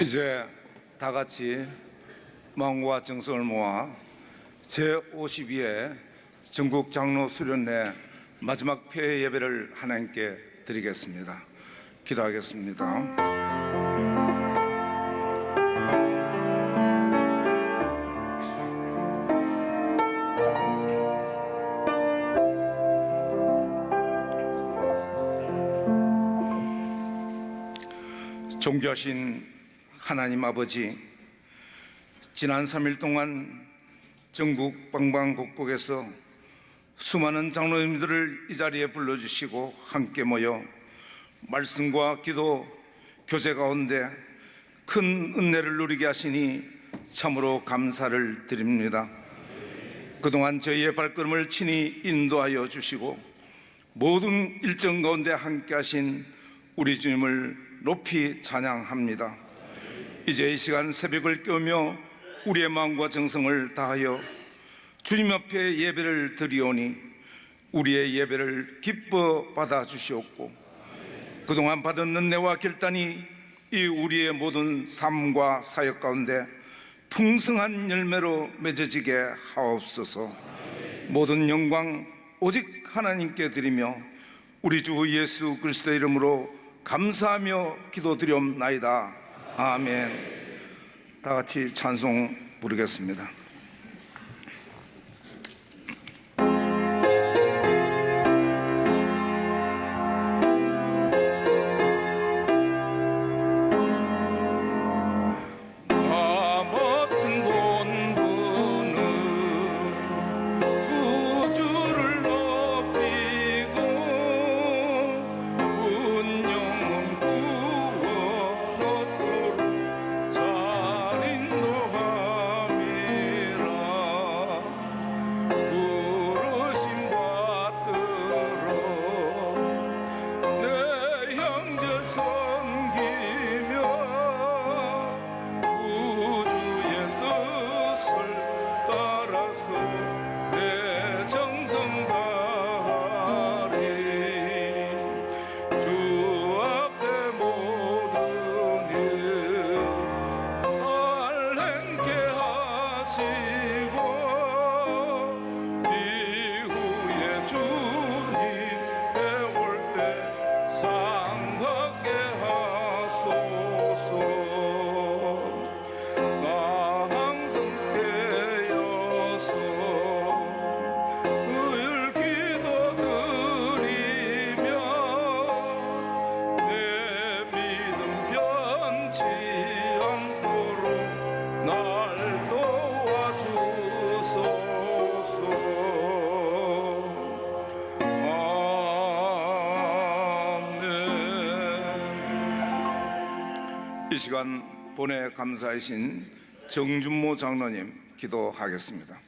이제 다 같이 마음과 정성을 모아 제52회 전국 장로 수련회 마지막 폐회 예배를 하나님께 드리겠습니다. 기도하겠습니다. 존귀하신 하나님 아버지, 지난 3일 동안 전국 방방곡곡에서 수많은 장로님들을 이 자리에 불러주시고 함께 모여 말씀과 기도, 교제 가운데 큰 은혜를 누리게 하시니 참으로 감사를 드립니다. 그동안 저희의 발걸음을 친히 인도하여 주시고 모든 일정 가운데 함께 하신 우리 주님을 높이 찬양합니다. 이제 이 시간 새벽을 깨우며 우리의 마음과 정성을 다하여 주님 앞에 예배를 드리오니 우리의 예배를 기뻐 받아 주시옵고 그동안 받은 은혜와 결단이 이 우리의 모든 삶과 사역 가운데 풍성한 열매로 맺어지게 하옵소서. 모든 영광 오직 하나님께 드리며 우리 주 예수 그리스도의 이름으로 감사하며 기도드리옵나이다. 아멘. 다 같이 찬송 부르겠습니다. 이 시간 본회 감사하신 정준모 장로님 기도하겠습니다.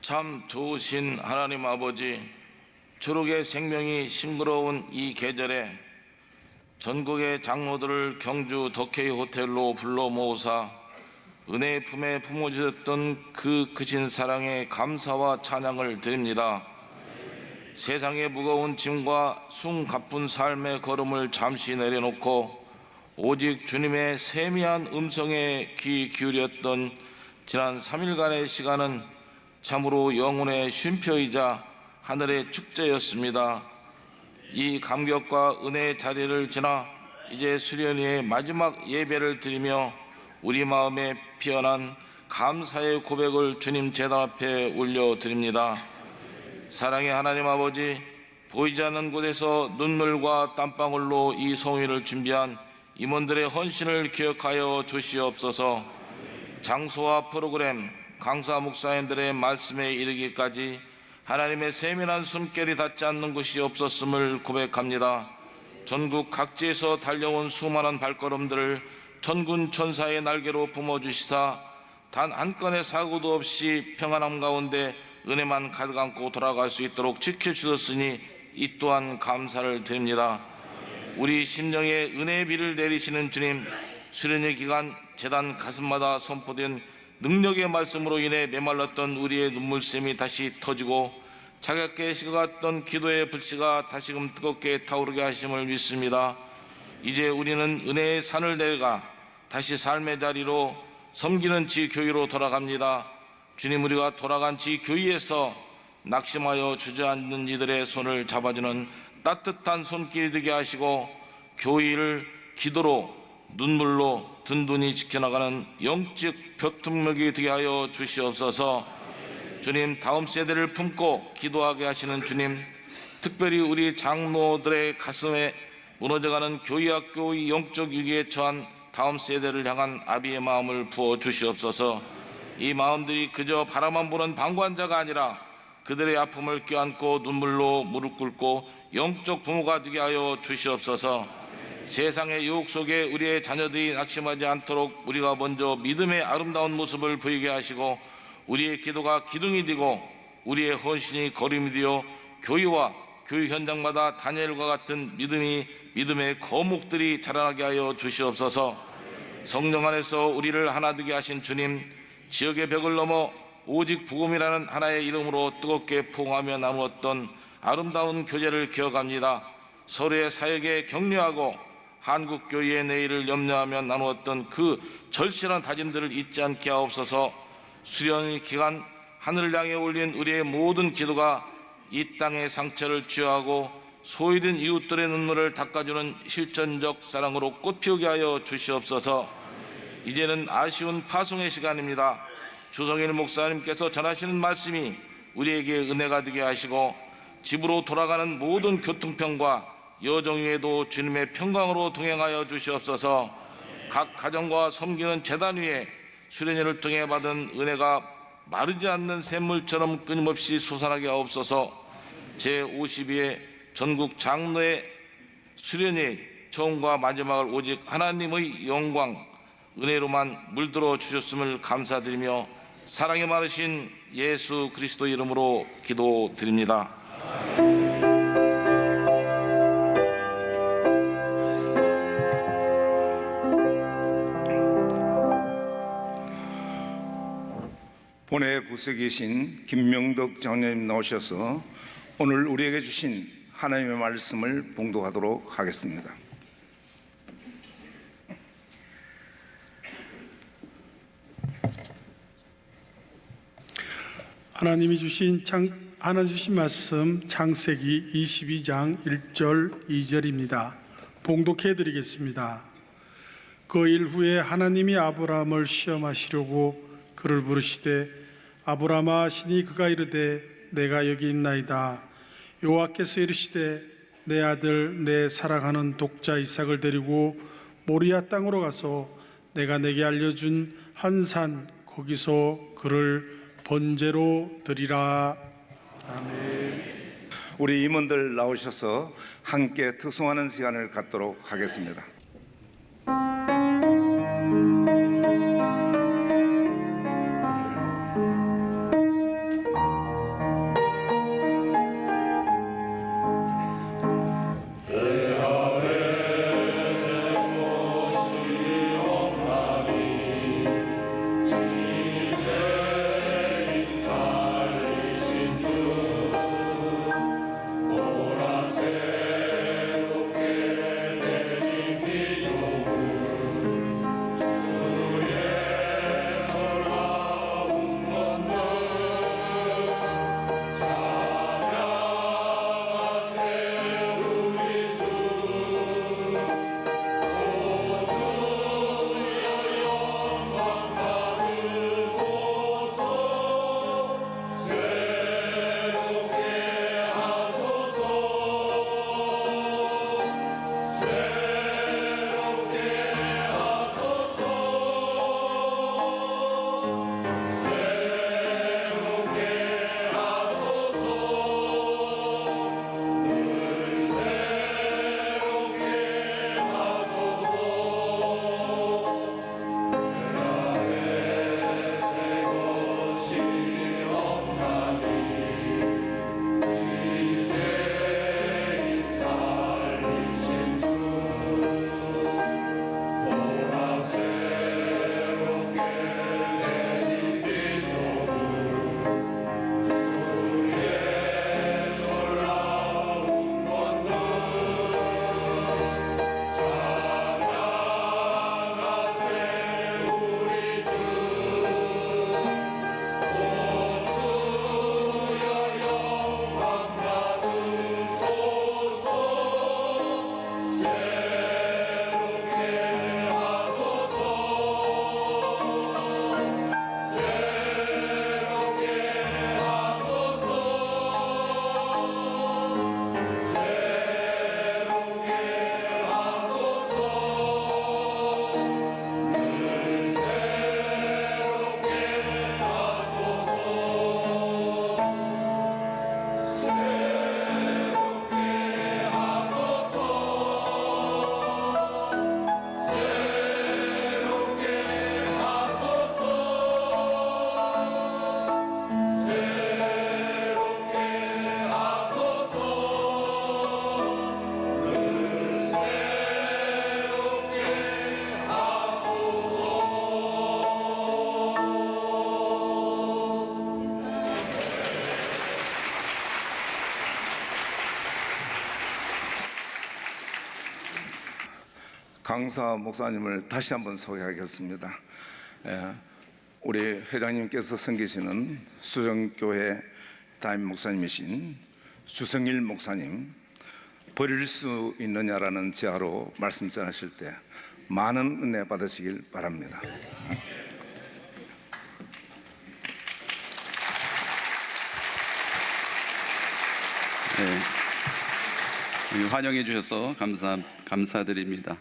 참 좋으신 하나님 아버지, 초록의 생명이 싱그러운 이 계절에 전국의 장로들을 경주 덕케이 호텔로 불러 모으사 은혜의 품에 품어주셨던 그 크신 사랑에 감사와 찬양을 드립니다. 세상의 무거운 짐과 숨가쁜 삶의 걸음을 잠시 내려놓고 오직 주님의 세미한 음성에 귀 기울였던 지난 3일간의 시간은 참으로 영혼의 쉼표이자 하늘의 축제였습니다. 이 감격과 은혜의 자리를 지나 이제 수련회의 마지막 예배를 드리며 우리 마음에 피어난 감사의 고백을 주님 제단 앞에 올려드립니다. 사랑의 하나님 아버지, 보이지 않는 곳에서 눈물과 땀방울로 이 성회를 준비한 임원들의 헌신을 기억하여 주시옵소서. 장소와 프로그램, 강사 목사님들의 말씀에 이르기까지 하나님의 세밀한 숨결이 닿지 않는 곳이 없었음을 고백합니다. 전국 각지에서 달려온 수많은 발걸음들을 천군 천사의 날개로 뿜어주시사 단 한 건의 사고도 없이 평안함 가운데 은혜만 가득 안고 돌아갈 수 있도록 지켜주셨으니 이 또한 감사를 드립니다. 우리 심령에 은혜의 비를 내리시는 주님, 수련회 기간 제단 가슴마다 선포된 능력의 말씀으로 인해 메말랐던 우리의 눈물샘이 다시 터지고 차갑게 식어갔던 기도의 불씨가 다시금 뜨겁게 타오르게 하심을 믿습니다. 이제 우리는 은혜의 산을 내려가 다시 삶의 자리로 섬기는 지교회로 돌아갑니다. 주님, 우리가 돌아간 지교회에서 낙심하여 주저앉는 이들의 손을 잡아주는 따뜻한 손길이 되게 하시고 교회를 기도로 눈물로 든든히 지켜나가는 영적 표통력이 되게 하여 주시옵소서. 주님, 다음 세대를 품고 기도하게 하시는 주님, 특별히 우리 장로들의 가슴에 무너져가는 교회학교의 영적 위기에 처한 다음 세대를 향한 아비의 마음을 부어 주시옵소서. 이 마음들이 그저 바라만 보는 방관자가 아니라 그들의 아픔을 껴안고 눈물로 무릎 꿇고 영적 부모가 되게 하여 주시옵소서. 세상의 유혹 속에 우리의 자녀들이 낙심하지 않도록 우리가 먼저 믿음의 아름다운 모습을 보이게 하시고 우리의 기도가 기둥이 되고 우리의 헌신이 걸음이 되어 교회와 교회 현장마다 다니엘과 같은 믿음의 거목들이 자라나게 하여 주시옵소서. 성령 안에서 우리를 하나 되게 하신 주님, 지역의 벽을 넘어 오직 복음이라는 하나의 이름으로 뜨겁게 포옹하며 나누었던 아름다운 교제를 기억합니다. 서로의 사역에 격려하고 한국교회의 내일을 염려하며 나누었던 그 절실한 다짐들을 잊지 않게 하옵소서. 수련 기간 하늘을 향해 올린 우리의 모든 기도가 이 땅의 상처를 치유하고 소외된 이웃들의 눈물을 닦아주는 실천적 사랑으로 꽃피우게 하여 주시옵소서. 이제는 아쉬운 파송의 시간입니다. 주성일 목사님께서 전하시는 말씀이 우리에게 은혜가 되게 하시고 집으로 돌아가는 모든 교통편과 여정 위에도 주님의 평강으로 동행하여 주시옵소서. 각 가정과 섬기는 재단 위에 수련회를 통해 받은 은혜가 마르지 않는 샘물처럼 끊임없이 솟아나게 하옵소서. 제52회 전국 장로의 수련회 처음과 마지막을 오직 하나님의 영광 은혜로만 물들어 주셨음을 감사드리며 사랑이 많으신 예수 그리스도 이름으로 기도드립니다. 본회 부석에 계신 김명덕 장로님 나오셔서 오늘 우리에게 주신 하나님의 말씀을 봉독하도록 하겠습니다. 하나님 주신 말씀 창세기 22장 1절 2절입니다. 봉독해 드리겠습니다. 그 일 후에 하나님이 아브라함을 시험하시려고 그를 부르시되 아브라함아 하시니 그가 이르되 내가 여기 있나이다. 여호와께서 이르시되 내 아들 내 사랑하는 독자 이삭을 데리고 모리아 땅으로 가서 내가 내게 알려준 한 산 거기서 그를 번제로 드리라. 아멘. 우리 임원들 나오셔서 함께 특송하는 시간을 갖도록 하겠습니다. 강사 목사님을 다시 한번 소개하겠습니다. 우리 회장님께서 섬기시는 수정교회 담임 목사님이신 주성일 목사님, 버릴 수 있느냐라는 제하로 말씀 전하실 때 많은 은혜 받으시길 바랍니다. 환영해 주셔서 감사드립니다.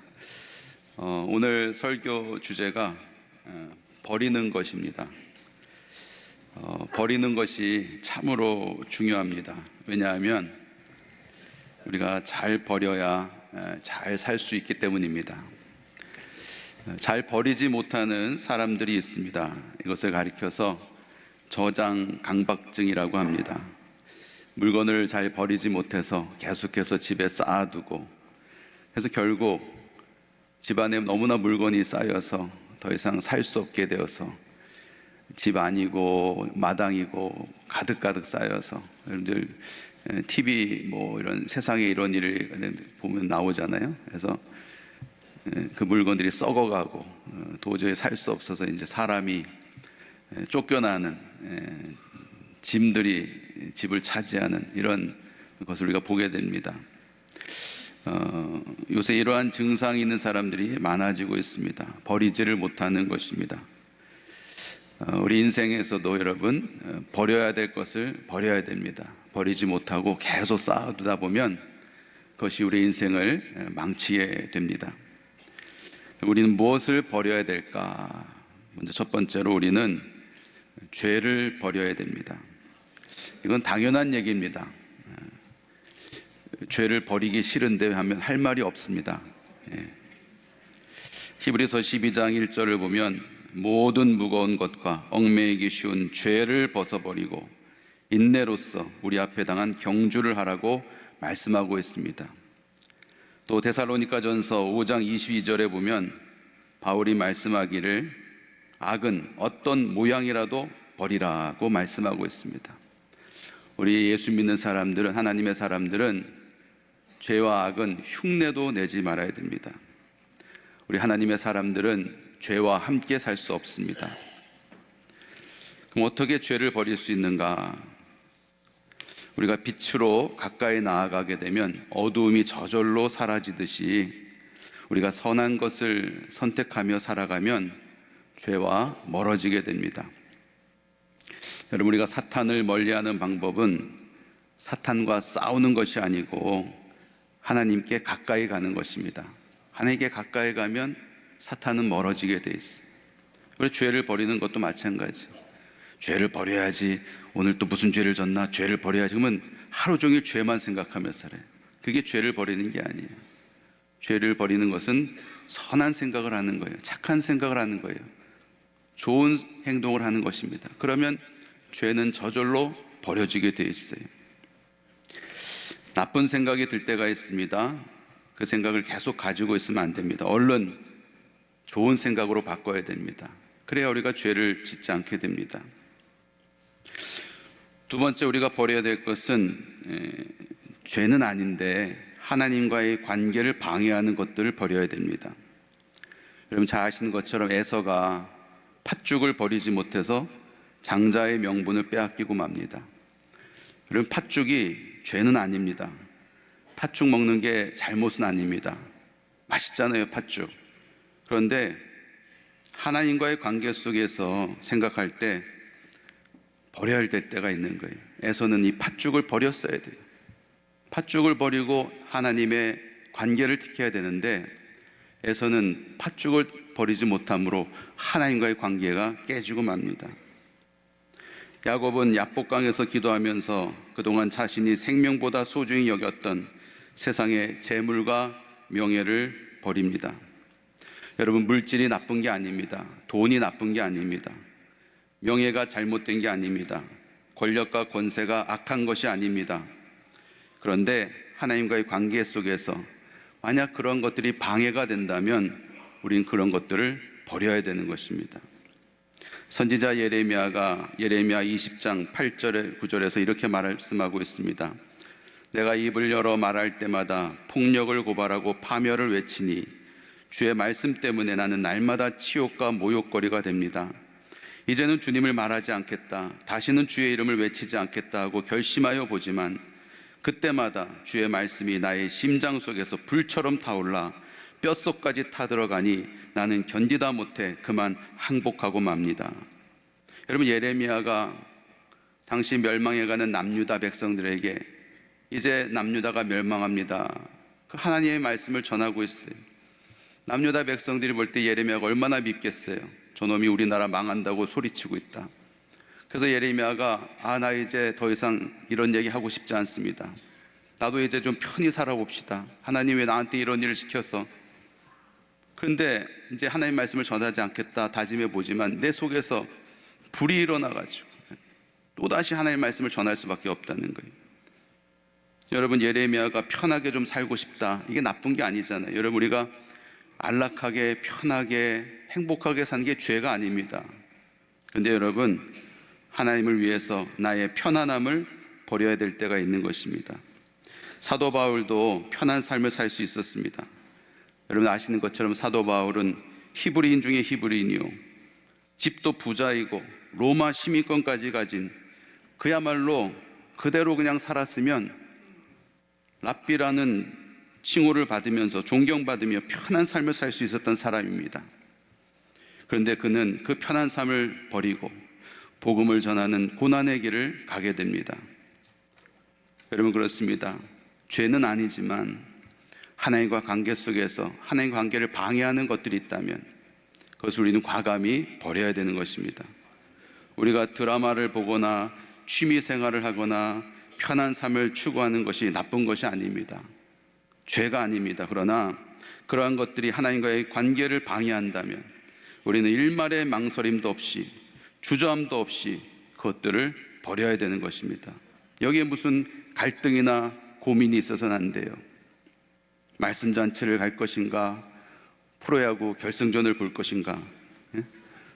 오늘 설교 주제가 버리는 것입니다. 버리는 것이 참으로 중요합니다. 왜냐하면 우리가 잘 버려야 잘 살 수 있기 때문입니다. 잘 버리지 못하는 사람들이 있습니다. 이것을 가리켜서 저장 강박증이라고 합니다. 물건을 잘 버리지 못해서 계속해서 집에 쌓아두고, 그래서 결국 집안에 너무나 물건이 쌓여서 더 이상 살 수 없게 되어서 집 안이고 마당이고 가득가득 쌓여서, 여러분들 TV 뭐 이런 세상에 이런 일을 보면 나오잖아요. 그래서 그 물건들이 썩어가고 도저히 살 수 없어서 이제 사람이 쫓겨나는, 짐들이 집을 차지하는 이런 것을 우리가 보게 됩니다. 요새 이러한 증상이 있는 사람들이 많아지고 있습니다. 버리지를 못하는 것입니다. 우리 인생에서도 여러분, 버려야 될 것을 버려야 됩니다. 버리지 못하고 계속 쌓아두다 보면 그것이 우리 인생을 망치게 됩니다. 우리는 무엇을 버려야 될까? 먼저 첫 번째로 우리는 죄를 버려야 됩니다. 이건 당연한 얘기입니다. 죄를 버리기 싫은데 하면 할 말이 없습니다. 히브리서 12장 1절을 보면 모든 무거운 것과 얽매이기 쉬운 죄를 벗어버리고 인내로써 우리 앞에 당한 경주를 하라고 말씀하고 있습니다. 또 데살로니가전서 5장 22절에 보면 바울이 말씀하기를 악은 어떤 모양이라도 버리라고 말씀하고 있습니다. 우리 예수 믿는 사람들은, 하나님의 사람들은 죄와 악은 흉내도 내지 말아야 됩니다. 우리 하나님의 사람들은 죄와 함께 살 수 없습니다. 그럼 어떻게 죄를 버릴 수 있는가? 우리가 빛으로 가까이 나아가게 되면 어두움이 저절로 사라지듯이 우리가 선한 것을 선택하며 살아가면 죄와 멀어지게 됩니다. 여러분, 우리가 사탄을 멀리하는 방법은 사탄과 싸우는 것이 아니고 하나님께 가까이 가는 것입니다. 하나님께 가까이 가면 사탄은 멀어지게 돼 있어요. 그리고 죄를 버리는 것도 마찬가지. 죄를 버려야지, 오늘 또 무슨 죄를 졌나, 죄를 버려야지. 그러면 하루 종일 죄만 생각하며 살아요. 그게 죄를 버리는 게 아니에요. 죄를 버리는 것은 선한 생각을 하는 거예요. 착한 생각을 하는 거예요. 좋은 행동을 하는 것입니다. 그러면 죄는 저절로 버려지게 돼 있어요. 나쁜 생각이 들 때가 있습니다. 그 생각을 계속 가지고 있으면 안 됩니다. 얼른 좋은 생각으로 바꿔야 됩니다. 그래야 우리가 죄를 짓지 않게 됩니다. 두 번째, 우리가 버려야 될 것은 죄는 아닌데 하나님과의 관계를 방해하는 것들을 버려야 됩니다. 여러분 잘 아시는 것처럼 에서가 팥죽을 버리지 못해서 장자의 명분을 빼앗기고 맙니다. 여러분, 팥죽이 죄는 아닙니다. 팥죽 먹는 게 잘못은 아닙니다. 맛있잖아요, 팥죽. 그런데 하나님과의 관계 속에서 생각할 때 버려야 될 때가 있는 거예요. 에서는 이 팥죽을 버렸어야 돼요. 팥죽을 버리고 하나님의 관계를 지켜야 되는데 에서는 팥죽을 버리지 못함으로 하나님과의 관계가 깨지고 맙니다. 야곱은 야복강에서 기도하면서 그동안 자신이 생명보다 소중히 여겼던 세상의 재물과 명예를 버립니다. 여러분, 물질이 나쁜 게 아닙니다. 돈이 나쁜 게 아닙니다. 명예가 잘못된 게 아닙니다. 권력과 권세가 악한 것이 아닙니다. 그런데 하나님과의 관계 속에서 만약 그런 것들이 방해가 된다면 우린 그런 것들을 버려야 되는 것입니다. 선지자 예레미야가 예레미야 20장 8절에 9절에서 이렇게 말씀하고 있습니다. 내가 입을 열어 말할 때마다 폭력을 고발하고 파멸을 외치니 주의 말씀 때문에 나는 날마다 치욕과 모욕거리가 됩니다. 이제는 주님을 말하지 않겠다, 다시는 주의 이름을 외치지 않겠다 하고 결심하여 보지만 그때마다 주의 말씀이 나의 심장 속에서 불처럼 타올라 뼛속까지 타들어가니 나는 견디다 못해 그만 항복하고 맙니다. 여러분, 예레미야가 당시 멸망해가는 남유다 백성들에게 이제 남유다가 멸망합니다, 그 하나님의 말씀을 전하고 있어요. 남유다 백성들이 볼 때 예레미야가 얼마나 밉겠어요. 저놈이 우리나라 망한다고 소리치고 있다. 그래서 예레미야가 나 이제 더 이상 이런 얘기 하고 싶지 않습니다. 나도 이제 좀 편히 살아봅시다. 하나님 왜 나한테 이런 일을 시켜서. 그런데 이제 하나님 말씀을 전하지 않겠다 다짐해 보지만 내 속에서 불이 일어나가지고 또다시 하나님 말씀을 전할 수밖에 없다는 거예요. 여러분, 예레미야가 편하게 좀 살고 싶다, 이게 나쁜 게 아니잖아요. 여러분, 우리가 안락하게 편하게 행복하게 사는 게 죄가 아닙니다. 그런데 여러분, 하나님을 위해서 나의 편안함을 버려야 될 때가 있는 것입니다. 사도 바울도 편한 삶을 살 수 있었습니다. 여러분 아시는 것처럼 사도 바울은 히브리인 중에 히브리인이요, 집도 부자이고 로마 시민권까지 가진, 그야말로 그대로 그냥 살았으면 랍비라는 칭호를 받으면서 존경받으며 편한 삶을 살 수 있었던 사람입니다. 그런데 그는 그 편한 삶을 버리고 복음을 전하는 고난의 길을 가게 됩니다. 여러분, 그렇습니다. 죄는 아니지만 하나님과 관계 속에서 하나님과 관계를 방해하는 것들이 있다면 그것을 우리는 과감히 버려야 되는 것입니다. 우리가 드라마를 보거나 취미 생활을 하거나 편한 삶을 추구하는 것이 나쁜 것이 아닙니다. 죄가 아닙니다. 그러나 그러한 것들이 하나님과의 관계를 방해한다면 우리는 일말의 망설임도 없이 주저함도 없이 그것들을 버려야 되는 것입니다. 여기에 무슨 갈등이나 고민이 있어서는 안 돼요. 말씀잔치를 갈 것인가, 프로야구 결승전을 볼 것인가,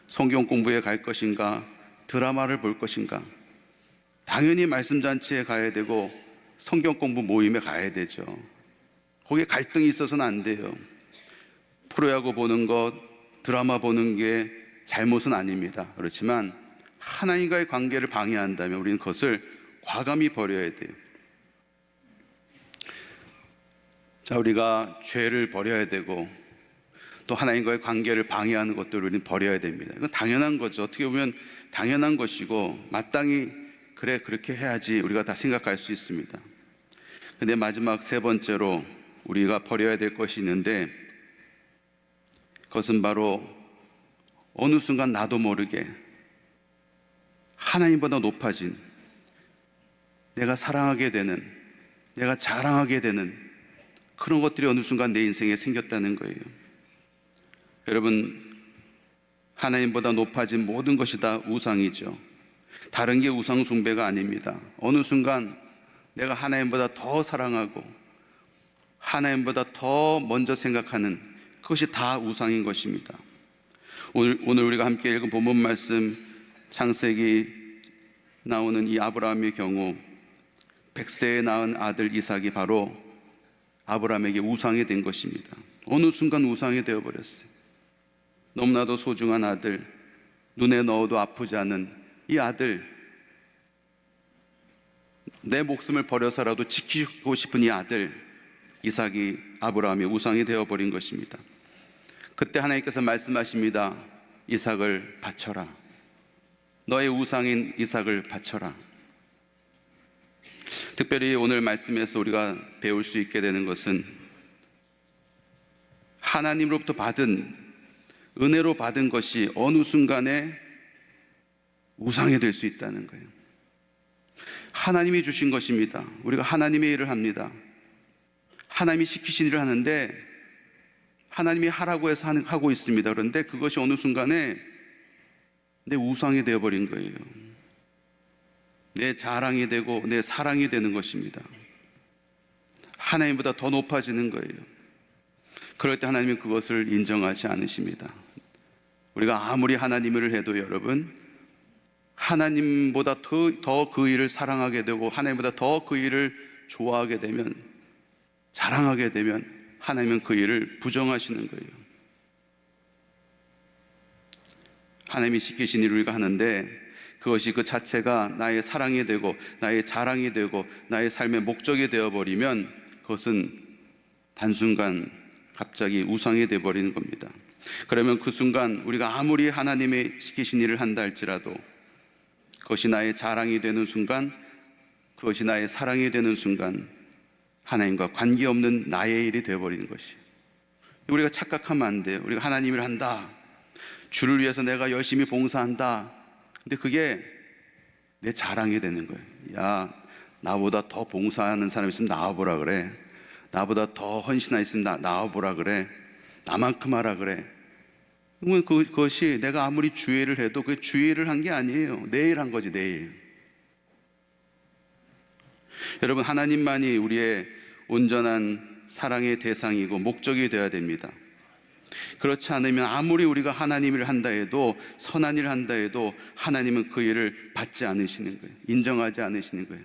성경 공부에 갈 것인가, 드라마를 볼 것인가. 당연히 말씀잔치에 가야 되고 성경 공부 모임에 가야 되죠. 거기에 갈등이 있어서는 안 돼요. 프로야구 보는 것, 드라마 보는 게 잘못은 아닙니다. 그렇지만 하나님과의 관계를 방해한다면 우리는 그것을 과감히 버려야 돼요. 자, 우리가 죄를 버려야 되고 또 하나님과의 관계를 방해하는 것들을 우리는 버려야 됩니다. 이건 당연한 거죠. 어떻게 보면 당연한 것이고 마땅히 그래 그렇게 해야지 우리가 다 생각할 수 있습니다. 근데 마지막 세 번째로 우리가 버려야 될 것이 있는데 그것은 바로 어느 순간 나도 모르게 하나님보다 높아진, 내가 사랑하게 되는, 내가 자랑하게 되는 그런 것들이 어느 순간 내 인생에 생겼다는 거예요. 여러분, 하나님보다 높아진 모든 것이 다 우상이죠. 다른 게 우상 숭배가 아닙니다. 어느 순간 내가 하나님보다 더 사랑하고 하나님보다 더 먼저 생각하는 그것이 다 우상인 것입니다. 오늘 우리가 함께 읽은 본문 말씀 창세기 나오는 이 아브라함의 경우 100세에 낳은 아들 이삭이 바로 아브라함에게 우상이 된 것입니다. 어느 순간 우상이 되어버렸어요. 너무나도 소중한 아들, 눈에 넣어도 아프지 않은 이 아들, 내 목숨을 버려서라도 지키고 싶은 이 아들 이삭이 아브라함의 우상이 되어버린 것입니다. 그때 하나님께서 말씀하십니다. 이삭을 바쳐라. 너의 우상인 이삭을 바쳐라. 특별히 오늘 말씀에서 우리가 배울 수 있게 되는 것은 하나님으로부터 받은, 은혜로 받은 것이 어느 순간에 우상이 될 수 있다는 거예요. 하나님이 주신 것입니다. 우리가 하나님의 일을 합니다. 하나님이 시키신 일을 하는데 하나님이 하라고 해서 하고 있습니다. 그런데 그것이 어느 순간에 내 우상이 되어버린 거예요. 내 자랑이 되고 내 사랑이 되는 것입니다. 하나님보다 더 높아지는 거예요. 그럴 때 하나님은 그것을 인정하지 않으십니다. 우리가 아무리 하나님을 해도 여러분, 하나님보다 더 그 일을 사랑하게 되고 하나님보다 더 그 일을 좋아하게 되면, 자랑하게 되면 하나님은 그 일을 부정하시는 거예요. 하나님이 시키신 일을 우리가 하는데 그것이 그 자체가 나의 사랑이 되고 나의 자랑이 되고 나의 삶의 목적이 되어버리면 그것은 단순간 갑자기 우상이 되어버리는 겁니다. 그러면 그 순간 우리가 아무리 하나님의 시키신 일을 한다 할지라도 그것이 나의 자랑이 되는 순간, 그것이 나의 사랑이 되는 순간 하나님과 관계없는 나의 일이 되어버리는 것이에요. 우리가 착각하면 안 돼요. 우리가 하나님 일을 한다, 주를 위해서 내가 열심히 봉사한다. 근데 그게 내 자랑이 되는 거예요. 야, 나보다 더 봉사하는 사람 있으면 나와보라 그래. 나보다 더 헌신하 있으면 나와보라 그래. 나만큼 하라 그래. 그것이 내가 아무리 주의를 해도 그 주의를 한 게 아니에요. 내일 한 거지, 내일. 여러분, 하나님만이 우리의 온전한 사랑의 대상이고 목적이 되어야 됩니다. 그렇지 않으면 아무리 우리가 하나님 일을 한다 해도, 선한 일을 한다 해도 하나님은 그 일을 받지 않으시는 거예요. 인정하지 않으시는 거예요.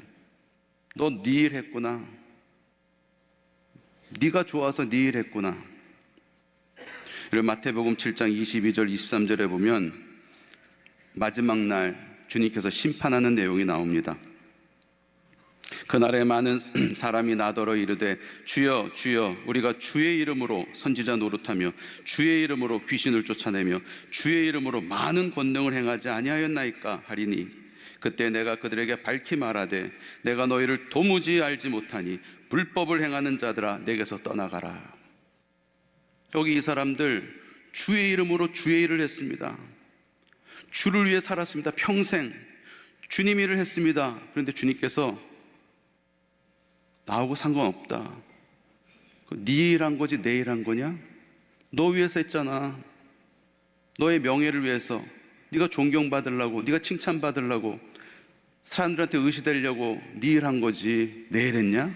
너 네 일 했구나. 네가 좋아서 네 일 했구나. 마태복음 7장 22절 23절에 보면 마지막 날 주님께서 심판하는 내용이 나옵니다. 그날에 많은 사람이 나더러 이르되 주여 주여 우리가 주의 이름으로 선지자 노릇하며 주의 이름으로 귀신을 쫓아내며 주의 이름으로 많은 권능을 행하지 아니하였나이까 하리니 그때 내가 그들에게 밝히 말하되 내가 너희를 도무지 알지 못하니 불법을 행하는 자들아 내게서 떠나가라. 여기 이 사람들 주의 이름으로 주의 일을 했습니다. 주를 위해 살았습니다. 평생 주님 일을 했습니다. 그런데 주님께서 나하고 상관없다. 네 일 한 거지 내 일 한 거냐? 너 위해서 했잖아. 너의 명예를 위해서, 네가 존경받으려고, 네가 칭찬받으려고, 사람들한테 의시되려고 네 일 한 거지 내 일 했냐?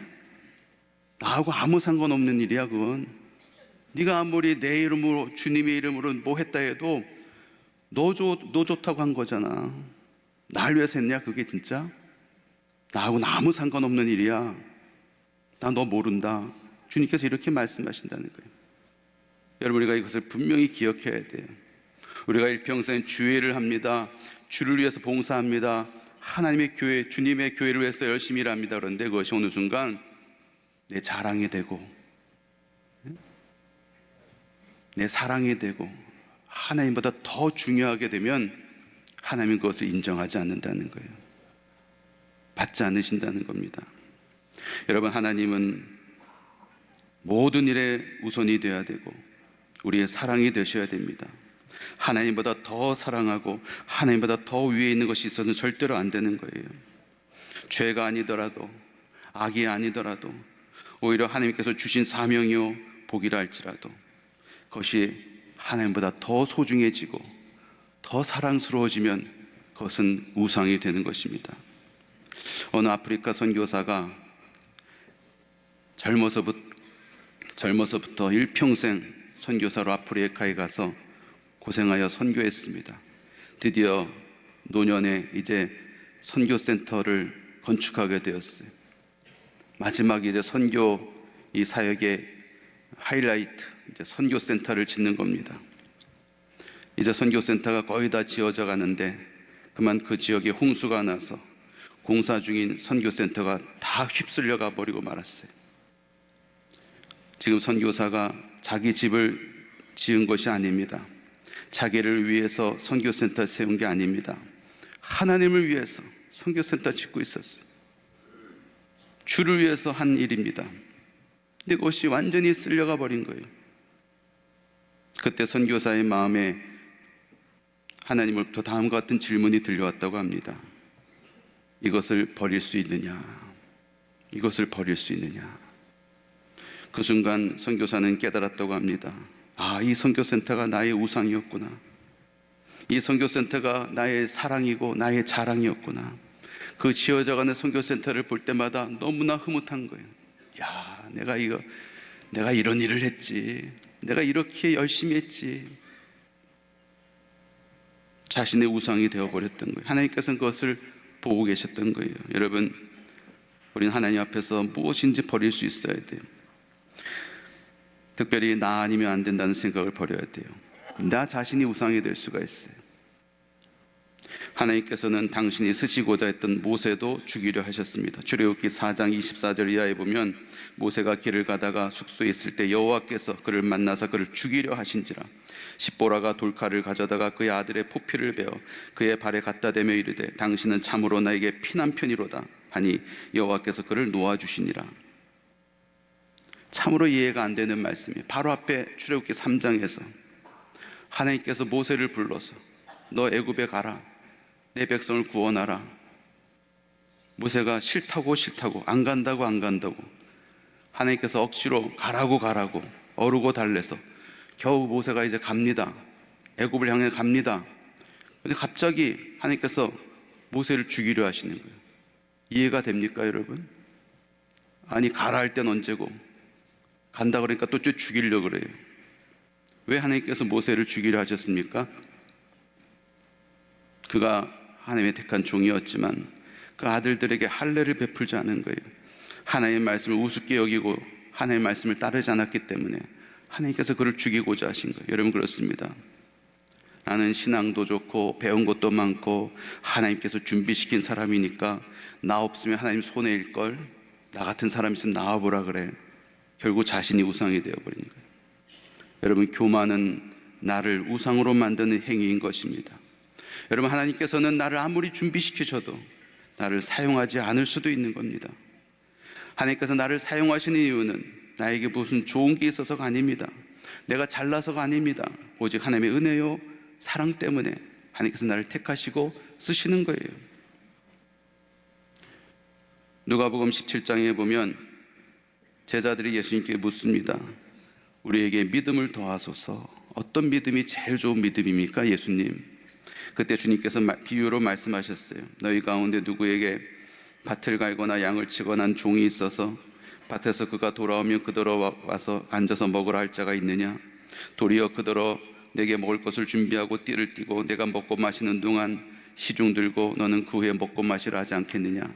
나하고 아무 상관없는 일이야 그건. 네가 아무리 내 이름으로 주님의 이름으로 뭐 했다 해도 너 좋다고 한 거잖아. 날 위해서 했냐 그게 진짜? 나하고는 아무 상관없는 일이야. 나 너 모른다. 주님께서 이렇게 말씀하신다는 거예요. 여러분, 우리가 이것을 분명히 기억해야 돼요. 우리가 일평생 주의 일을 합니다. 주를 위해서 봉사합니다. 하나님의 교회, 주님의 교회를 위해서 열심히 일합니다. 그런데 그것이 어느 순간 내 자랑이 되고 내 사랑이 되고 하나님보다 더 중요하게 되면 하나님은 그것을 인정하지 않는다는 거예요. 받지 않으신다는 겁니다. 여러분, 하나님은 모든 일에 우선이 되어야 되고 우리의 사랑이 되셔야 됩니다. 하나님보다 더 사랑하고 하나님보다 더 위에 있는 것이 있어서는 절대로 안 되는 거예요. 죄가 아니더라도, 악이 아니더라도, 오히려 하나님께서 주신 사명이요 복이라 할지라도 그것이 하나님보다 더 소중해지고 더 사랑스러워지면 그것은 우상이 되는 것입니다. 어느 아프리카 선교사가 젊어서부터 일평생 선교사로 아프리카에 가서 고생하여 선교했습니다. 드디어 노년에 이제 선교센터를 건축하게 되었어요. 마지막 이제 선교 이 사역의 하이라이트, 이제 선교센터를 짓는 겁니다. 이제 선교센터가 거의 다 지어져 가는데 그만 그 지역에 홍수가 나서 공사 중인 선교센터가 다 휩쓸려 가버리고 말았어요. 지금 선교사가 자기 집을 지은 것이 아닙니다. 자기를 위해서 선교센터 세운 게 아닙니다. 하나님을 위해서 선교센터 짓고 있었어요. 주를 위해서 한 일입니다. 근데 그것이 완전히 쓸려가 버린 거예요. 그때 선교사의 마음에 하나님으로부터 다음과 같은 질문이 들려왔다고 합니다. 이것을 버릴 수 있느냐? 이것을 버릴 수 있느냐? 그 순간 선교사는 깨달았다고 합니다. 아, 이 선교센터가 나의 우상이었구나. 이 선교센터가 나의 사랑이고 나의 자랑이었구나. 그 지어져가는 선교센터를 볼 때마다 너무나 흐뭇한 거예요. 야, 내가 이런 일을 했지. 내가 이렇게 열심히 했지. 자신의 우상이 되어버렸던 거예요. 하나님께서는 그것을 보고 계셨던 거예요. 여러분, 우리는 하나님 앞에서 무엇인지 버릴 수 있어야 돼요. 특별히 나 아니면 안 된다는 생각을 버려야 돼요. 나 자신이 우상이 될 수가 있어요. 하나님께서는 당신이 쓰시고자 했던 모세도 죽이려 하셨습니다. 출애굽기 4장 24절 이하에 보면 모세가 길을 가다가 숙소에 있을 때 여호와께서 그를 만나서 그를 죽이려 하신지라. 십보라가 돌칼을 가져다가 그의 아들의 포피를 베어 그의 발에 갖다 대며 이르되 당신은 참으로 나에게 피난편이로다 하니 여호와께서 그를 놓아주시니라. 참으로 이해가 안 되는 말씀이 바로 앞에 출애굽기 3장에서 하나님께서 모세를 불러서 너 애굽에 가라, 내 백성을 구원하라. 모세가 싫다고 안 간다고 하나님께서 억지로 가라고 어르고 달래서 겨우 모세가 이제 갑니다. 애굽을 향해 갑니다. 근데 갑자기 하나님께서 모세를 죽이려 하시는 거예요. 이해가 됩니까, 여러분? 아니, 가라 할 땐 언제고 간다 그러니까 또 죽이려고 그래요. 왜 하나님께서 모세를 죽이려 하셨습니까? 그가 하나님의 택한 종이었지만 그 아들들에게 할례를 베풀지 않은 거예요. 하나님의 말씀을 우습게 여기고 하나님의 말씀을 따르지 않았기 때문에 하나님께서 그를 죽이고자 하신 거예요. 여러분, 그렇습니다. 나는 신앙도 좋고 배운 것도 많고 하나님께서 준비시킨 사람이니까 나 없으면 하나님 손해일걸, 나 같은 사람 있으면 나와보라 그래. 결국 자신이 우상이 되어버린 거예요. 여러분, 교만은 나를 우상으로 만드는 행위인 것입니다. 여러분, 하나님께서는 나를 아무리 준비시키셔도 나를 사용하지 않을 수도 있는 겁니다. 하나님께서 나를 사용하시는 이유는 나에게 무슨 좋은 게 있어서가 아닙니다. 내가 잘나서가 아닙니다. 오직 하나님의 은혜요 사랑 때문에 하나님께서 나를 택하시고 쓰시는 거예요. 누가복음 17장에 보면 제자들이 예수님께 묻습니다. 우리에게 믿음을 더하소서. 어떤 믿음이 제일 좋은 믿음입니까, 예수님? 그때 주님께서 비유로 말씀하셨어요. 너희 가운데 누구에게 밭을 갈거나 양을 치거나 한 종이 있어서 밭에서 그가 돌아오면 그더러 와서 앉아서 먹으라 할 자가 있느냐? 도리어 그더러 내게 먹을 것을 준비하고 띠를 띠고 내가 먹고 마시는 동안 시중 들고 너는 그 후에 먹고 마시라 하지 않겠느냐?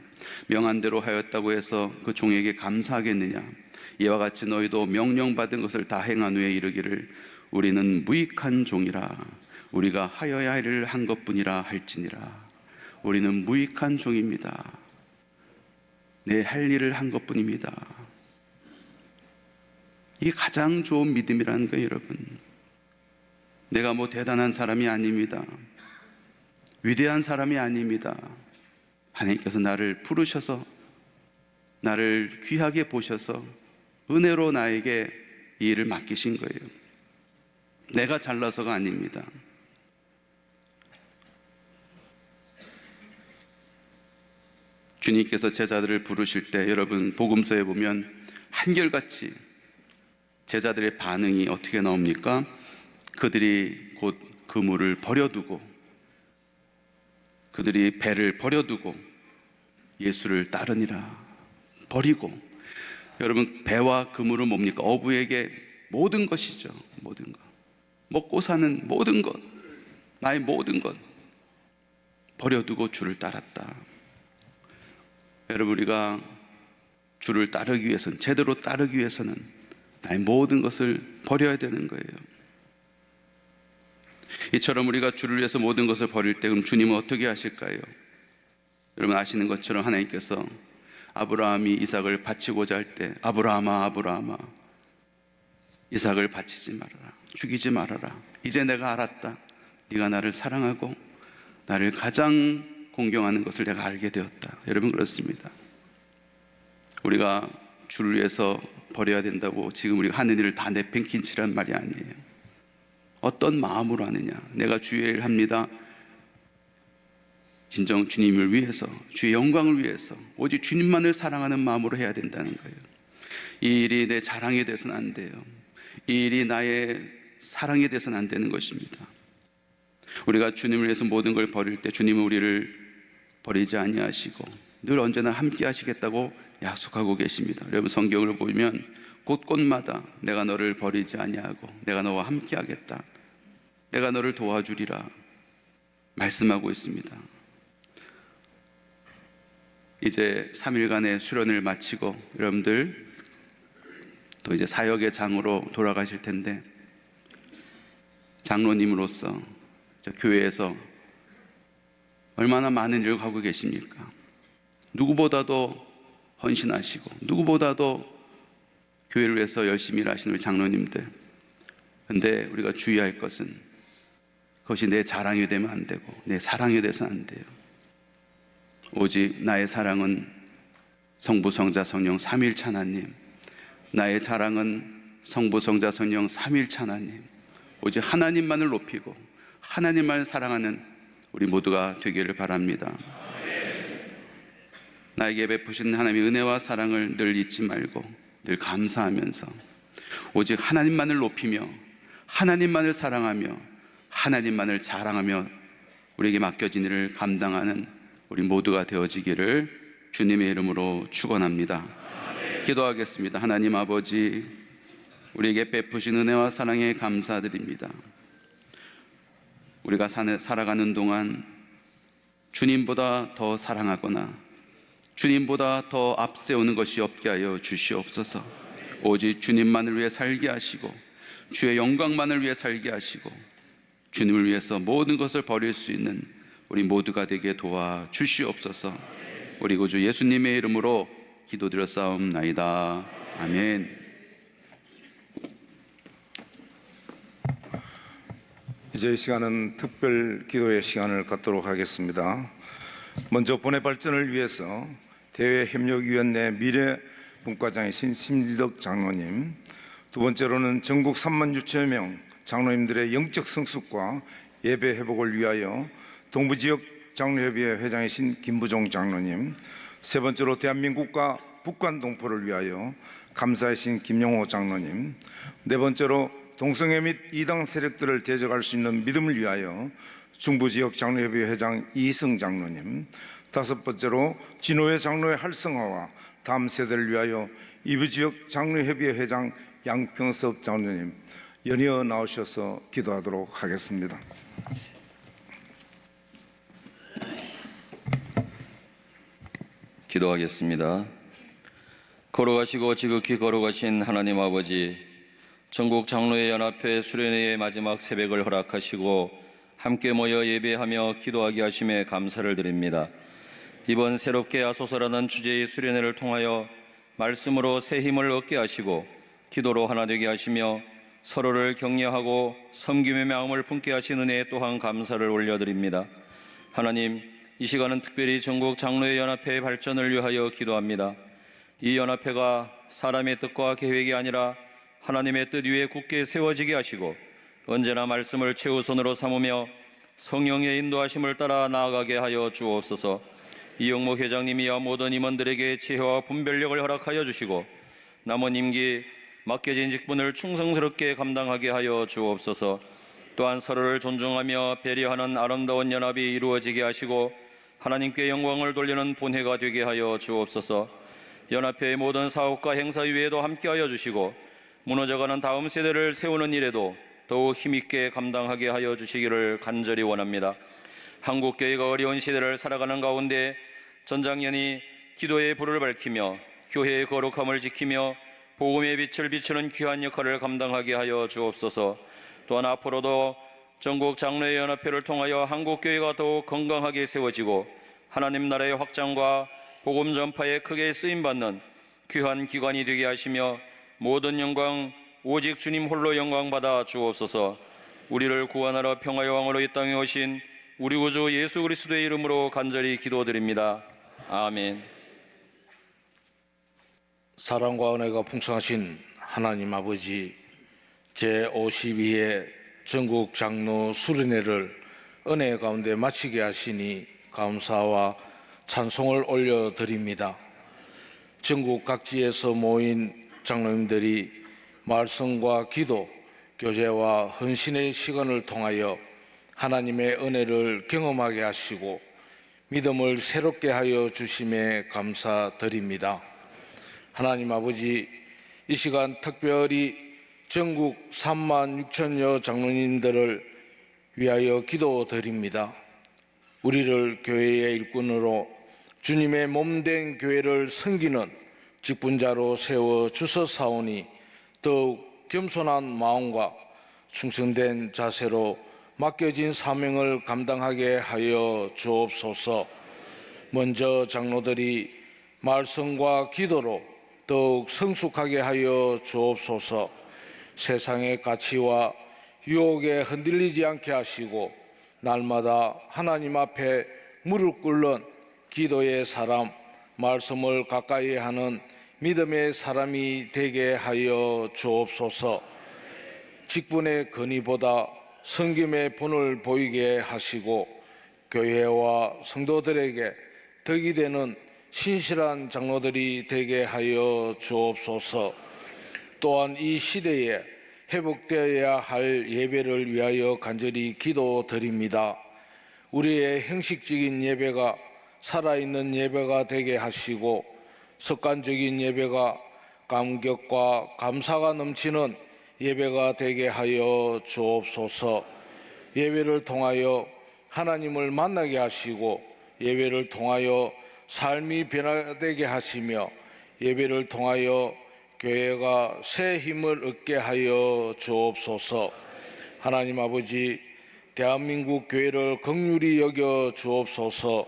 명한 대로 하였다고 해서 그 종에게 감사하겠느냐? 이와 같이 너희도 명령받은 것을 다 행한 후에 이르기를 우리는 무익한 종이라, 우리가 하여야 할 일을 한 것뿐이라 할지니라. 우리는 무익한 종입니다. 내 할 일을 한 것뿐입니다. 이게 가장 좋은 믿음이라는 거예요, 여러분. 내가 뭐 대단한 사람이 아닙니다. 위대한 사람이 아닙니다. 하나님께서 나를 부르셔서 나를 귀하게 보셔서 은혜로 나에게 이 일을 맡기신 거예요. 내가 잘나서가 아닙니다. 주님께서 제자들을 부르실 때 여러분 복음서에 보면 한결같이 제자들의 반응이 어떻게 나옵니까? 그들이 곧 그물을 버려두고 그들이 배를 버려두고 예수를 따르니라. 버리고, 여러분 배와 그물은 뭡니까? 어부에게 모든 것이죠. 모든 것, 먹고 사는 모든 것, 나의 모든 것 버려두고 주를 따랐다. 여러분, 우리가 주를 따르기 위해서는, 제대로 따르기 위해서는 나의 모든 것을 버려야 되는 거예요. 이처럼 우리가 주를 위해서 모든 것을 버릴 때 그럼 주님은 어떻게 하실까요? 여러분 아시는 것처럼 하나님께서 아브라함이 이삭을 바치고자 할 때 아브라함아 아브라함아 이삭을 바치지 말아라, 죽이지 말아라. 이제 내가 알았다. 네가 나를 사랑하고 나를 가장 공경하는 것을 내가 알게 되었다. 여러분, 그렇습니다. 우리가 주를 위해서 버려야 된다고 지금 우리가 하는 일을 다 내팽긴 치란 말이 아니에요. 어떤 마음으로 하느냐. 내가 주의 일을 합니다. 진정 주님을 위해서, 주의 영광을 위해서 오직 주님만을 사랑하는 마음으로 해야 된다는 거예요. 이 일이 내 자랑이 돼서는 안 돼요. 이 일이 나의 사랑이 돼서는 안 되는 것입니다. 우리가 주님을 위해서 모든 걸 버릴 때 주님은 우리를 버리지 아니하시고 늘 언제나 함께 하시겠다고 약속하고 계십니다. 여러분 성경을 보면 곳곳마다 내가 너를 버리지 아니하고 내가 너와 함께 하겠다, 내가 너를 도와주리라 말씀하고 있습니다. 이제 3일간의 수련을 마치고 여러분들 또 이제 사역의 장으로 돌아가실 텐데, 장로님으로서 저 교회에서 얼마나 많은 일을 하고 계십니까? 누구보다도 헌신하시고 누구보다도 교회를 위해서 열심히 일하시는 우리 장로님들. 근데 우리가 주의할 것은 그것이 내 자랑이 되면 안 되고 내 사랑이 돼서는 안 돼요. 오직 나의 사랑은 성부, 성자, 성령 삼위일체 하나님, 나의 자랑은 성부, 성자, 성령 삼위일체 하나님, 오직 하나님만을 높이고 하나님만을 사랑하는 우리 모두가 되기를 바랍니다. 나에게 베푸신 하나님의 은혜와 사랑을 늘 잊지 말고 늘 감사하면서 오직 하나님만을 높이며 하나님만을 사랑하며 하나님만을 자랑하며 우리에게 맡겨진 일을 감당하는 우리 모두가 되어지기를 주님의 이름으로 축원합니다. 기도하겠습니다. 하나님 아버지, 우리에게 베푸신 은혜와 사랑에 감사드립니다. 우리가 살아가는 동안 주님보다 더 사랑하거나 주님보다 더 앞세우는 것이 없게 하여 주시옵소서. 오직 주님만을 위해 살게 하시고 주의 영광만을 위해 살게 하시고 주님을 위해서 모든 것을 버릴 수 있는 우리 모두가 되게 도와 주시옵소서. 우리 구주 예수님의 이름으로 기도드렸사옵나이다. 아멘. 이제 이 시간은 특별 기도의 시간을 갖도록 하겠습니다. 먼저 본회 발전을 위해서 대외협력위원회 미래분과장이신 심지덕 장로님, 두 번째로는 전국 3만 6천여 명 장로님들의 영적 성숙과 예배 회복을 위하여 동부지역 장로협의회 회장이신 김부종 장로님, 세 번째로 대한민국과 북한 동포를 위하여 감사이신 김용호 장로님, 네 번째로 동성애 및 이당 세력들을 대적할 수 있는 믿음을 위하여 중부지역 장로협의회 회장 이승 장로님, 다섯 번째로 진호회 장로의 활성화와 다음 세대를 위하여 이부지역 장로협의회 회장 양평섭 장로님 연이어 나오셔서 기도하도록 하겠습니다. 기도하겠습니다. 걸어가시고 지극히 걸어가신 하나님 아버지, 전국 장로회 연합회 수련회의 마지막 새벽을 허락하시고 함께 모여 예배하며 기도하게 하심에 감사를 드립니다. 이번 새롭게 하소서라는 주제의 수련회를 통하여 말씀으로 새 힘을 얻게 하시고 기도로 하나 되게 하시며 서로를 격려하고 섬김의 마음을 품게 하신 은혜에 또한 감사를 올려드립니다. 하나님, 이 시간은 특별히 전국 장로회 연합회의 발전을 위하여 기도합니다. 이 연합회가 사람의 뜻과 계획이 아니라 하나님의 뜻 위에 굳게 세워지게 하시고 언제나 말씀을 최우선으로 삼으며 성령의 인도하심을 따라 나아가게 하여 주옵소서. 이영모 회장님이야 모든 임원들에게 지혜와 분별력을 허락하여 주시고 남은 임기 맡겨진 직분을 충성스럽게 감당하게 하여 주옵소서. 또한 서로를 존중하며 배려하는 아름다운 연합이 이루어지게 하시고 하나님께 영광을 돌리는 본회가 되게 하여 주옵소서. 연합회의 모든 사업과 행사 위에도 함께하여 주시고 무너져가는 다음 세대를 세우는 일에도 더욱 힘있게 감당하게 하여 주시기를 간절히 원합니다. 한국교회가 어려운 시대를 살아가는 가운데 전장년이 기도의 불을 밝히며 교회의 거룩함을 지키며 복음의 빛을 비추는 귀한 역할을 감당하게 하여 주옵소서. 또한 앞으로도 전국 장로회 연합회를 통하여 한국교회가 더욱 건강하게 세워지고 하나님 나라의 확장과 복음 전파에 크게 쓰임받는 귀한 기관이 되게 하시며 모든 영광 오직 주님 홀로 영광받아 주옵소서. 우리를 구원하러 평화의 왕으로 이 땅에 오신 우리 구주 예수 그리스도의 이름으로 간절히 기도드립니다. 아멘. 사랑과 은혜가 풍성하신 하나님 아버지, 제52회 전국 장로 수련회를 은혜 가운데 마치게 하시니 감사와 찬송을 올려드립니다. 전국 각지에서 모인 장로님들이 말씀과 기도, 교제와 헌신의 시간을 통하여 하나님의 은혜를 경험하게 하시고 믿음을 새롭게 하여 주심에 감사드립니다. 하나님 아버지, 이 시간 특별히 전국 3만 6천여 장로님들을 위하여 기도드립니다. 우리를 교회의 일꾼으로 주님의 몸된 교회를 섬기는 직분자로 세워 주셨사오니 더욱 겸손한 마음과 충성된 자세로 맡겨진 사명을 감당하게 하여 주옵소서. 먼저 장로들이 말씀과 기도로 더욱 성숙하게 하여 주옵소서. 세상의 가치와 유혹에 흔들리지 않게 하시고 날마다 하나님 앞에 무릎 꿇는 기도의 사람, 말씀을 가까이 하는 믿음의 사람이 되게 하여 주옵소서. 직분의 권위보다 섬김의 본을 보이게 하시고 교회와 성도들에게 덕이 되는 신실한 장로들이 되게 하여 주옵소서. 또한 이 시대에 회복되어야 할 예배를 위하여 간절히 기도드립니다. 우리의 형식적인 예배가 살아있는 예배가 되게 하시고 습관적인 예배가 감격과 감사가 넘치는 예배가 되게 하여 주옵소서. 예배를 통하여 하나님을 만나게 하시고 예배를 통하여 삶이 변화되게 하시며 예배를 통하여 교회가 새 힘을 얻게 하여 주옵소서. 하나님 아버지, 대한민국 교회를 긍휼히 여겨 주옵소서.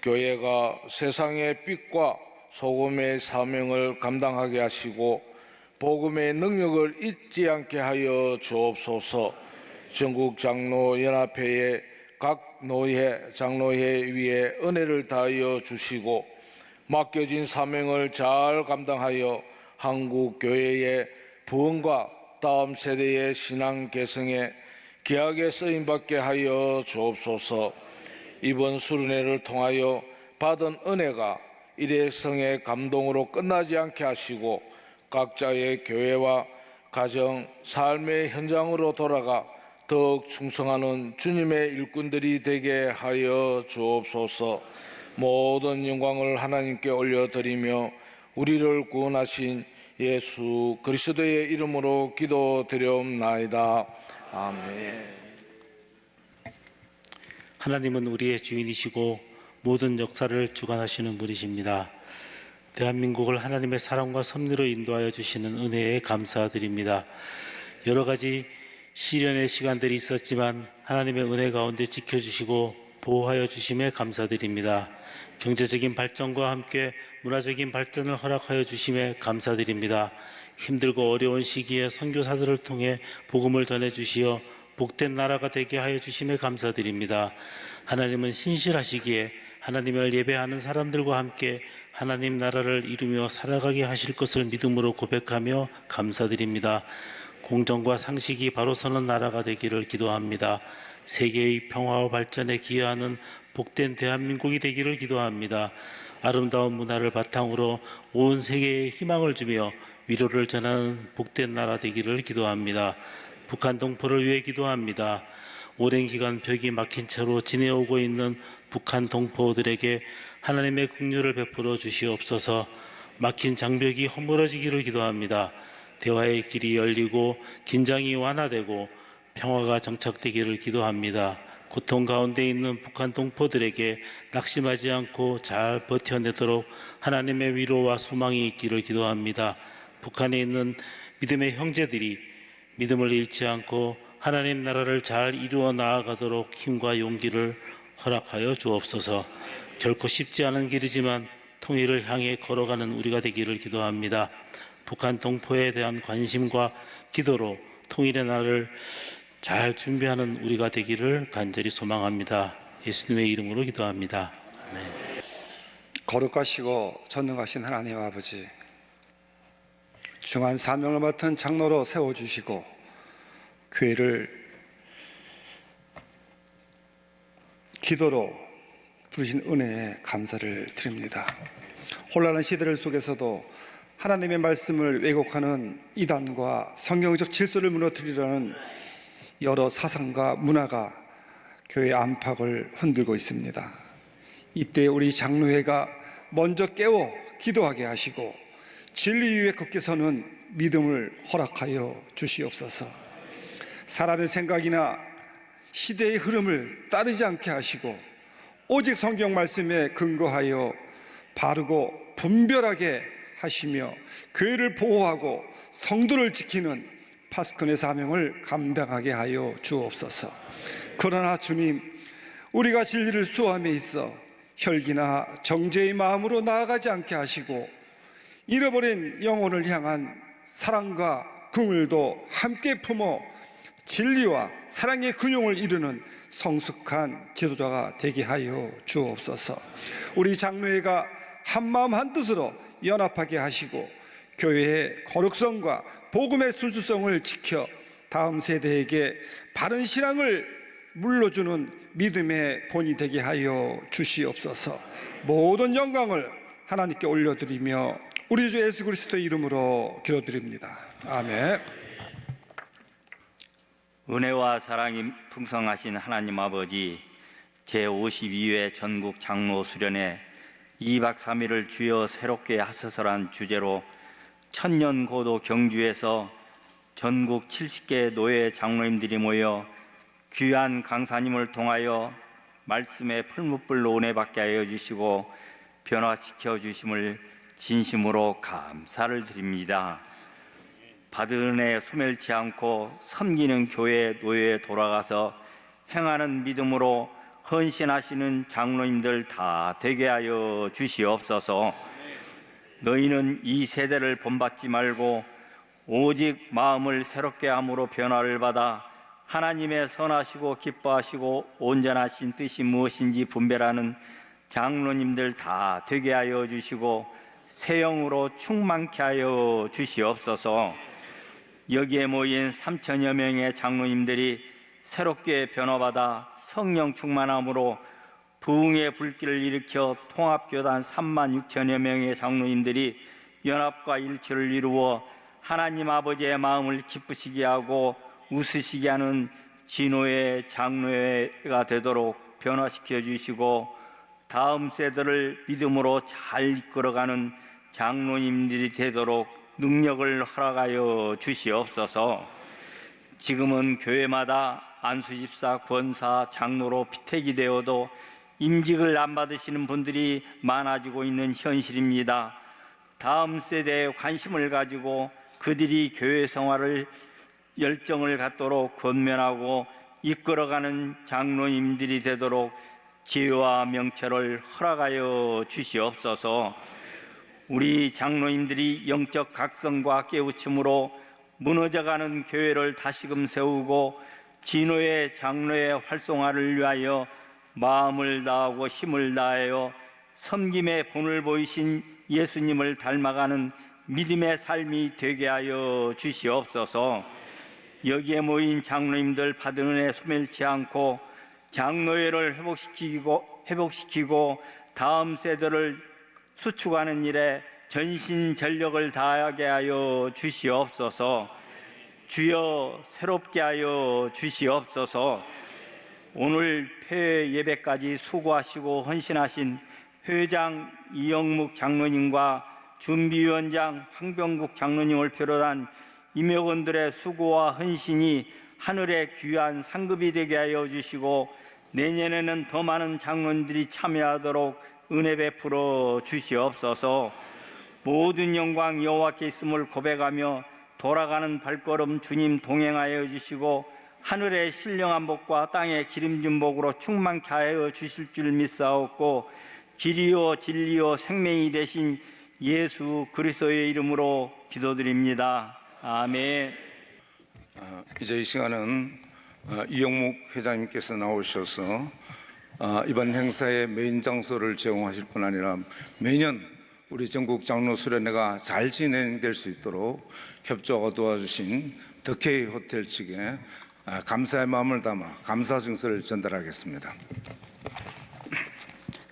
교회가 세상의 빛과 소금의 사명을 감당하게 하시고 복음의 능력을 잊지 않게 하여 주옵소서. 전국 장로 연합회의 각 노회, 장로회 위에 은혜를 다하여 주시고 맡겨진 사명을 잘 감당하여 한국 교회의 부흥과 다음 세대의 신앙 개성에 귀하게 쓰임받게 하여 주옵소서. 이번 수련회를 통하여 받은 은혜가 일회성의 감동으로 끝나지 않게 하시고 각자의 교회와 가정, 삶의 현장으로 돌아가 더욱 충성하는 주님의 일꾼들이 되게 하여 주옵소서. 모든 영광을 하나님께 올려드리며 우리를 구원하신 예수 그리스도의 이름으로 기도드려옵나이다. 아멘. 하나님은 우리의 주인이시고 모든 역사를 주관하시는 분이십니다. 대한민국을 하나님의 사랑과 섭리로 인도하여 주시는 은혜에 감사드립니다. 여러 가지 시련의 시간들이 있었지만 하나님의 은혜 가운데 지켜주시고 보호하여 주심에 감사드립니다. 경제적인 발전과 함께 문화적인 발전을 허락하여 주심에 감사드립니다. 힘들고 어려운 시기에 선교사들을 통해 복음을 전해주시어 복된 나라가 되게 하여 주심에 감사드립니다. 하나님은 신실하시기에 하나님을 예배하는 사람들과 함께 하나님 나라를 이루며 살아가게 하실 것을 믿음으로 고백하며 감사드립니다. 공정과 상식이 바로 서는 나라가 되기를 기도합니다. 세계의 평화와 발전에 기여하는 복된 대한민국이 되기를 기도합니다. 아름다운 문화를 바탕으로 온 세계에 희망을 주며 위로를 전하는 복된 나라 되기를 기도합니다. 북한 동포를 위해 기도합니다. 오랜 기간 벽이 막힌 채로 지내오고 있는 북한 동포들에게 하나님의 긍휼을 베풀어 주시옵소서. 막힌 장벽이 허물어지기를 기도합니다. 대화의 길이 열리고 긴장이 완화되고 평화가 정착되기를 기도합니다. 고통 가운데 있는 북한 동포들에게 낙심하지 않고 잘 버텨내도록 하나님의 위로와 소망이 있기를 기도합니다. 북한에 있는 믿음의 형제들이 믿음을 잃지 않고 하나님 나라를 잘 이루어 나아가도록 힘과 용기를 허락하여 주옵소서. 결코 쉽지 않은 길이지만 통일을 향해 걸어가는 우리가 되기를 기도합니다. 북한 동포에 대한 관심과 기도로 통일의 날을 잘 준비하는 우리가 되기를 간절히 소망합니다. 예수님의 이름으로 기도합니다. 네. 거룩하시고 전능하신 하나님 아버지, 중한 사명을 맡은 장로로 세워주시고 교회를 기도로 부르신 은혜에 감사를 드립니다. 혼란한 시대를 속에서도 하나님의 말씀을 왜곡하는 이단과 성경적 질서를 무너뜨리려는 여러 사상과 문화가 교회 안팎을 흔들고 있습니다. 이때 우리 장로회가 먼저 깨워 기도하게 하시고 진리 위에 걷게 서는 믿음을 허락하여 주시옵소서. 사람의 생각이나 시대의 흐름을 따르지 않게 하시고 오직 성경 말씀에 근거하여 바르고 분별하게 하시며 교회를 보호하고 성도를 지키는 파스콘의 사명을 감당하게 하여 주옵소서. 그러나 주님, 우리가 진리를 수호함에 있어 혈기나 정죄의 마음으로 나아가지 않게 하시고 잃어버린 영혼을 향한 사랑과 긍휼도 함께 품어 진리와 사랑의 근용을 이루는 성숙한 지도자가 되게 하여 주옵소서. 우리 장로회가 한마음 한뜻으로 연합하게 하시고 교회의 거룩성과 복음의 순수성을 지켜 다음 세대에게 바른 신앙을 물려주는 믿음의 본이 되게 하여 주시옵소서. 모든 영광을 하나님께 올려드리며 우리 주 예수 그리스도의 이름으로 기도드립니다. 아멘. 은혜와 사랑이 풍성하신 하나님 아버지, 제52회 전국 장로 수련회 2박 3일을 주여 새롭게 하소서란 주제로 천년고도 경주에서 전국 70개 노회 장로님들이 모여 귀한 강사님을 통하여 말씀의 풀무불로 은혜받게 하여 주시고 변화시켜 주심을 진심으로 감사를 드립니다. 받은 은혜 소멸치 않고 섬기는 교회 노예에 돌아가서 행하는 믿음으로 헌신하시는 장로님들 다 되게 하여 주시옵소서. 너희는 이 세대를 본받지 말고 오직 마음을 새롭게 함으로 변화를 받아 하나님의 선하시고 기뻐하시고 온전하신 뜻이 무엇인지 분별하는 장로님들 다 되게 하여 주시고 새 영으로 충만케 하여 주시옵소서. 여기에 모인 3천여 명의 장로님들이 새롭게 변화받아 성령 충만함으로 부흥의 불길을 일으켜 통합교단 3만 6천여 명의 장로님들이 연합과 일치를 이루어 하나님 아버지의 마음을 기쁘시게 하고 웃으시게 하는 진호의 장로회가 되도록 변화시켜 주시고 다음 세대를 믿음으로 잘 이끌어가는 장로님들이 되도록 능력을 허락하여 주시옵소서. 지금은 교회마다 안수집사, 권사, 장로로 피택이 되어도 임직을 안 받으시는 분들이 많아지고 있는 현실입니다. 다음 세대에 관심을 가지고 그들이 교회 생활을 열정을 갖도록 권면하고 이끌어가는 장로님들이 되도록 지혜와 명철을 허락하여 주시옵소서. 우리 장로님들이 영적 각성과 깨우침으로 무너져가는 교회를 다시금 세우고 진호의 장로의 활성화를 위하여 마음을 다하고 힘을 다하여 섬김의 본을 보이신 예수님을 닮아가는 믿음의 삶이 되게 하여 주시옵소서. 여기에 모인 장로님들 받은 은혜 소멸치 않고 장로회를 회복시키고 다음 세대를 수축하는 일에 전신전력을 다하게 하여 주시옵소서. 주여 새롭게 하여 주시옵소서. 오늘 폐회 예배까지 수고하시고 헌신하신 회장 이영묵 장로님과 준비위원장 황병국 장로님을 비롯한 임역원들의 수고와 헌신이 하늘의 귀한 상급이 되게 하여 주시고 내년에는 더 많은 장로님들이 참여하도록 은혜 베풀어 주시옵소서. 모든 영광 여호와께 있음을 고백하며 돌아가는 발걸음 주님 동행하여 주시고 하늘의 신령한 복과 땅의 기름진 복으로 충만케 하여 주실 줄 믿사옵고 길이요 진리요 생명이 되신 예수 그리스도의 이름으로 기도드립니다. 아멘. 이제 이 시간은 이영묵 회장님께서 나오셔서 이번 행사의 메인 장소를 제공하실 뿐 아니라 매년 우리 전국 장로 수련회가 잘 진행될 수 있도록 협조가 도와주신 더케이 호텔 측에 감사의 마음을 담아 감사 증서를 전달하겠습니다.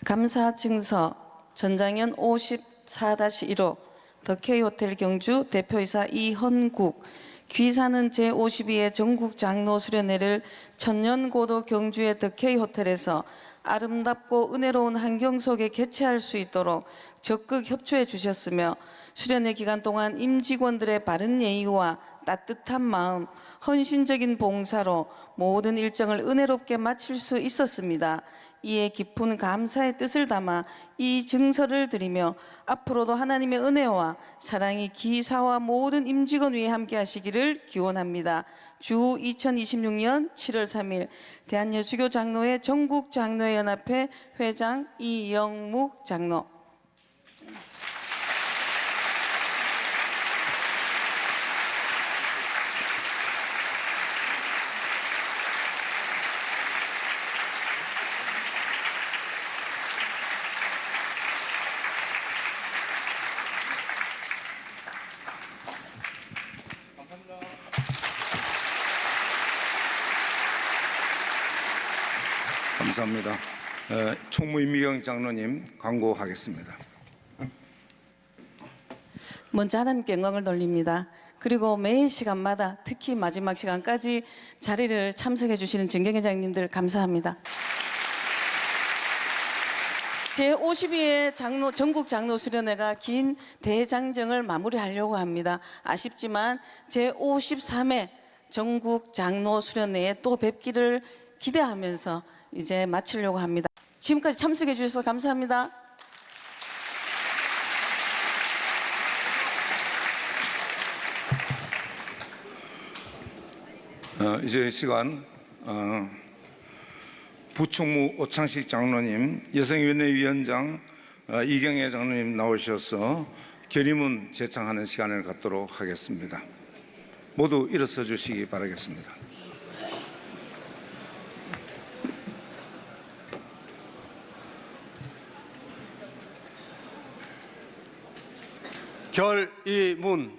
감사 증서 전장현 54-1호 더케이 호텔 경주 대표이사 이헌국 귀사는 제52회 전국 장로 수련회를 천년고도 경주의 더케이 호텔에서 아름답고 은혜로운 환경 속에 개최할 수 있도록 적극 협조해 주셨으며 수련회 기간 동안 임직원들의 바른 예의와 따뜻한 마음, 헌신적인 봉사로 모든 일정을 은혜롭게 마칠 수 있었습니다. 이에 깊은 감사의 뜻을 담아 이 증서를 드리며 앞으로도 하나님의 은혜와 사랑이 기사와 모든 임직원 위에 함께 하시기를 기원합니다. 주 2026년 7월 3일 대한예수교 장로회 전국 장로회 연합회 회장 이영묵 장로. 감사합니다. 총무임미경 장로님 광고하겠습니다. 먼저 하나님께 영광을 돌립니다. 그리고 매 시간마다 특히 마지막 시간까지 자리를 참석해 주시는 정경회장님들 감사합니다. 제52회 전국 장로 수련회가 긴 대장정을 마무리하려고 합니다. 아쉽지만 제53회 전국 장로 수련회에 또 뵙기를 기대하면서 이제 마치려고 합니다. 지금까지 참석해 주셔서 감사합니다. 이제 시간 부총무 오창식 장로님, 여성위원회 위원장 이경애 장로님 나오셔서 결의문 제창하는 시간을 갖도록 하겠습니다. 모두 일어서 주시기 바라겠습니다. 결의문.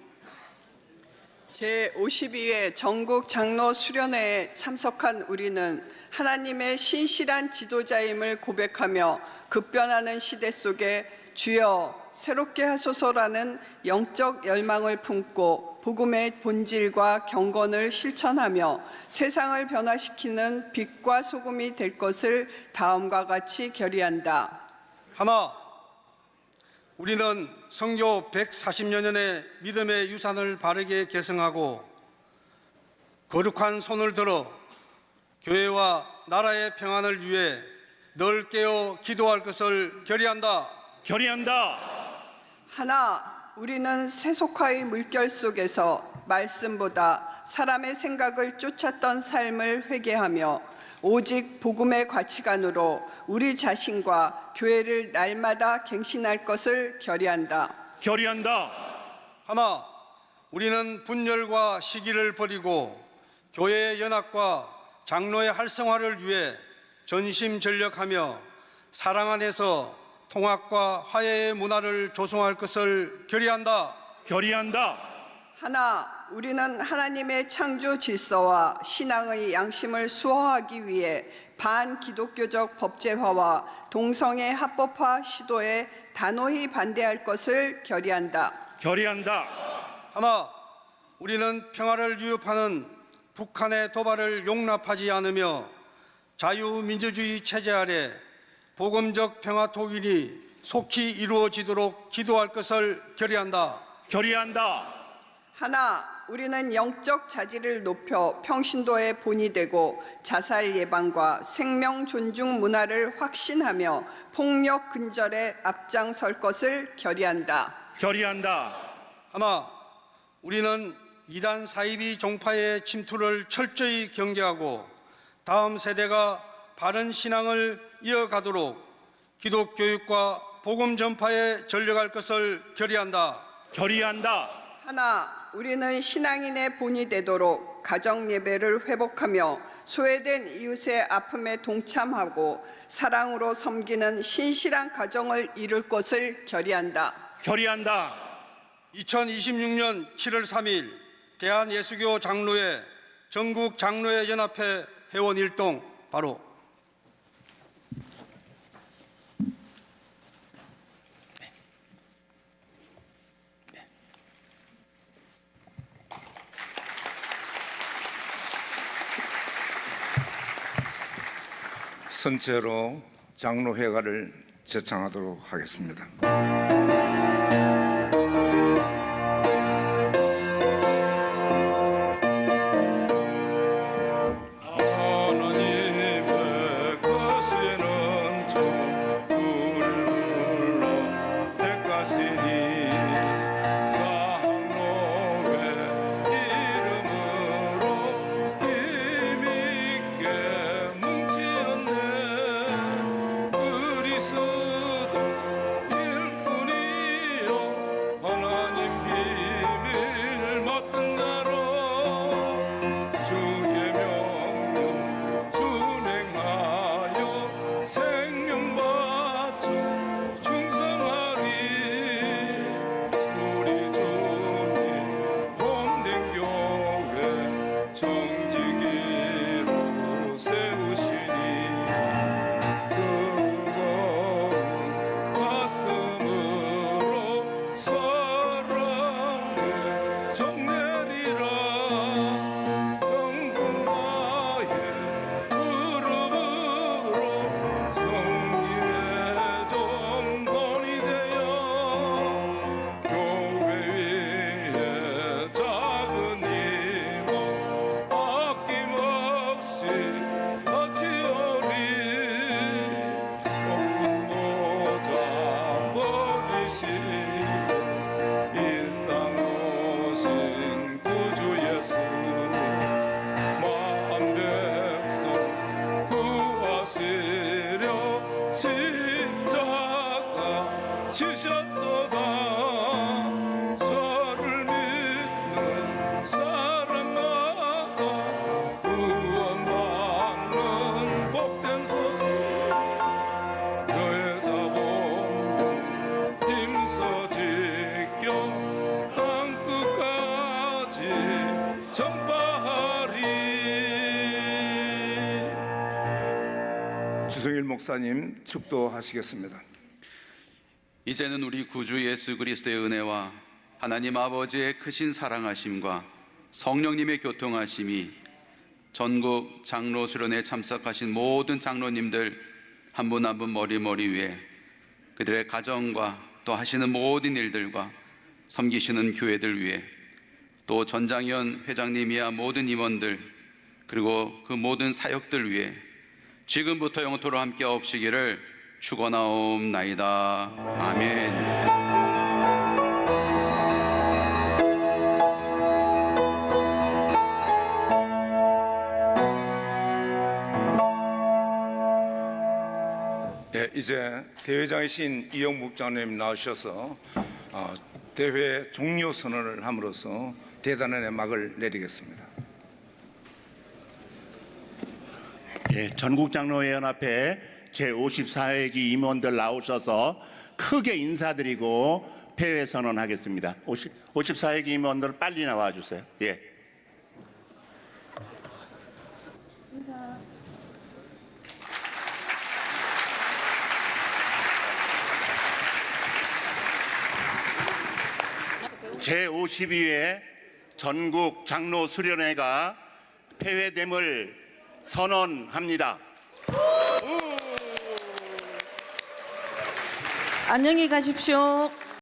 제52회 전국 장로 수련회에 참석한 우리는 하나님의 신실한 지도자임을 고백하며 급변하는 시대 속에 주여 새롭게 하소서라는 영적 열망을 품고 복음의 본질과 경건을 실천하며 세상을 변화시키는 빛과 소금이 될 것을 다음과 같이 결의한다. 하나, 우리는 선교 140여 년의 믿음의 유산을 바르게 계승하고 거룩한 손을 들어 교회와 나라의 평안을 위해 늘 깨어 기도할 것을 결의한다. 하나, 우리는 세속화의 물결 속에서 말씀보다 사람의 생각을 쫓았던 삶을 회개하며 오직 복음의 가치관으로 우리 자신과 교회를 날마다 갱신할 것을 결의한다. 하나, 우리는 분열과 시기를 버리고 교회의 연합과 장로의 활성화를 위해 전심전력하며 사랑 안에서 통합과 화해의 문화를 조성할 것을 결의한다. 하나, 우리는 하나님의 창조 질서와 신앙의 양심을 수호하기 위해 반기독교적 법제화와 동성애 합법화 시도에 단호히 반대할 것을 결의한다. 하나, 우리는 평화를 위협하는 북한의 도발을 용납하지 않으며 자유민주주의 체제 아래 복음적 평화 통일이 속히 이루어지도록 기도할 것을 결의한다. 하나, 우리는 영적 자질을 높여 평신도의 본이 되고 자살 예방과 생명 존중 문화를 확신하며 폭력 근절에 앞장설 것을 결의한다. 하나, 우리는 이단 사이비 종파의 침투를 철저히 경계하고 다음 세대가 바른 신앙을 이어가도록 기독 교육과 복음 전파에 전력할 것을 결의한다. 하나, 우리는 신앙인의 본이 되도록 가정 예배를 회복하며 소외된 이웃의 아픔에 동참하고 사랑으로 섬기는 신실한 가정을 이룰 것을 결의한다. 2026년 7월 3일 대한예수교 장로회 전국 장로회 연합회 회원 일동 바로 선체로 장로회가를 제창하도록 하겠습니다. 주성일 목사님 축도하시겠습니다. 이제는 우리 구주 예수 그리스도의 은혜와 하나님 아버지의 크신 사랑하심과 성령님의 교통하심이 전국 장로 수련회에 참석하신 모든 장로님들 한 분 한 분 머리 위에 그들의 가정과 또 하시는 모든 일들과 섬기시는 교회들 위해 또 전장현 회장님이야 모든 임원들 그리고 그 모든 사역들 위해 지금부터 영토로 함께 없시기를 축원하옵나이다. 아멘. 예, 이제 대회장이신 이영묵 장로님 나오셔서 대회 종료 선언을 함으로써 대단원의 막을 내리겠습니다. 예, 전국장로회연합회 제54회기 임원들 나오셔서 크게 인사드리고 폐회 선언하겠습니다. 54회기 임원들 빨리 나와 주세요. 예. 제52회 전국 장로 수련회가 폐회됨을 선언합니다. 안녕히 가십시오.